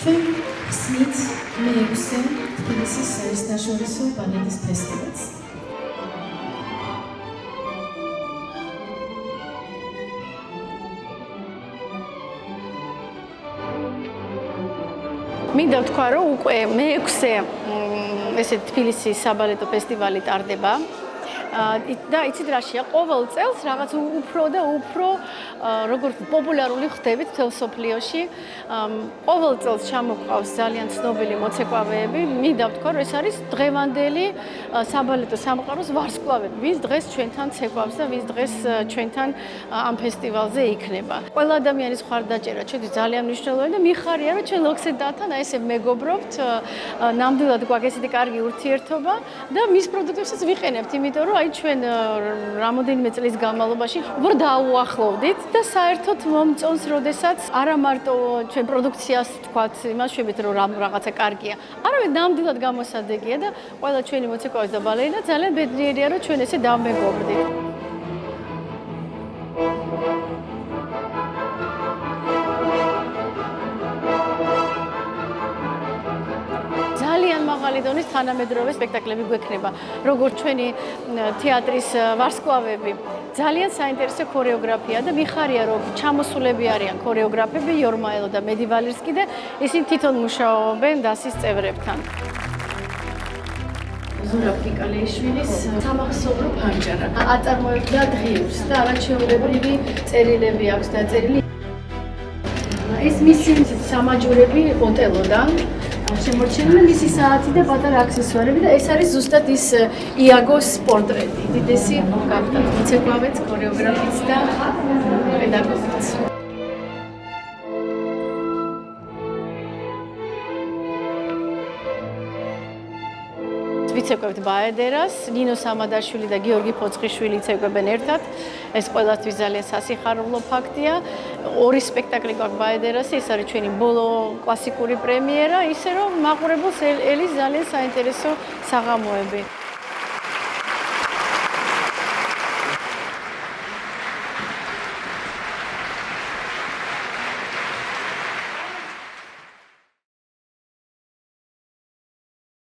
ჩვენ ხსნით მე-6-ე თბილისის საერთაშორისო ბალეტის ფესტივალს. მინდა ვთქვა, რომ უკვე მე-6-ე ესე თბილისის საბალეტო ფესტივალი ტარდება. და იცით რაშია, ყოველ წელს რაღაც უფრო და უფრო როგორც პოპულარული ხდებით მთელ სოფლიოში. ყოველ წელს ჩამოყავს ძალიან ცნობილი მოცეკვავეები. მინდა ვთქვა, რომ ეს არის დღევანდელი საბალეტო სამყაროს ვარსკვლავები, ვინც დღეს ჩვენთან ცეკვავს და ვინც დღეს ჩვენთან ამ ფესტივალზე იქნება. ყველა ადამიანის მხარდაჭერა ჩვენთვის ძალიან მნიშვნელოვანი და მიხარია, რომ ჩვენ ლოქსედათან აი ესე მეგობრობთ, ნამდვილად გვაქვს ესეთი კარგი ურთიერთობა და მის პროდუქტებსაც ვიყენებთ, იმიტომ რომ ჩვენ რამოდენიმე წლის განმავლობაში უფრო დაუახლოვდით და საერთოდ მომწონს, როდესაც არა მარტო ჩვენ პროდუქციას თქვათ, იმას შვებით, რომ რაღაცა კარგია, არამედ ნამდვილად გამოსადეგია და ყველა ჩვენი მოცეკვავე და ბალერინა ძალიან ბედნიერია, რომ ჩვენ ესე დავმეგობრდით. ძალიან მაღალი დონის თანამედროვე სპექტაკლები გვექნება, როგორც ჩვენი თეატრის ვარსკვლავები. ძალიან საინტერესო ქორეოგრაფია და მიხარია, რომ ჩამოსულები არიან ქორეოგრაფები იორმაელო და მედი ვალერსკი და ისინი თვითონ მუშაობენ დასის წევრებთან. ზურაბ კიკალეიშვილის სამახსოვრო ფანჯარა აწარმოებდა დღიურს და არაჩვეულებრივი წერილები აქვს დაწერილი. ეს მისი სამაჯურები ოტელოდან შემორჩენილი მისი საათი და პატარა აქსესუარები და ეს არის ზუსტად ის იაგოს პორტრეტი. დიდესი გახდა მოცეკვავეც, ქორეოგრაფიც და პედაგოგიც. ვიცეკვებთ ბაედერას, ნინო სამადაშვილი და გიორგი ფოცხიშვილი იცეკვებენ ერთად. ეს ყველასთვის ძალიან სასიხარულო ფაქტია. ორი სპექტაკლი გვაქვს ბაედერასი, ეს არის ჩვენი ბოლო კლასიკური პრემიერა, ისე რომ მაყურებელს ელის ძალიან საინტერესო საღამოები.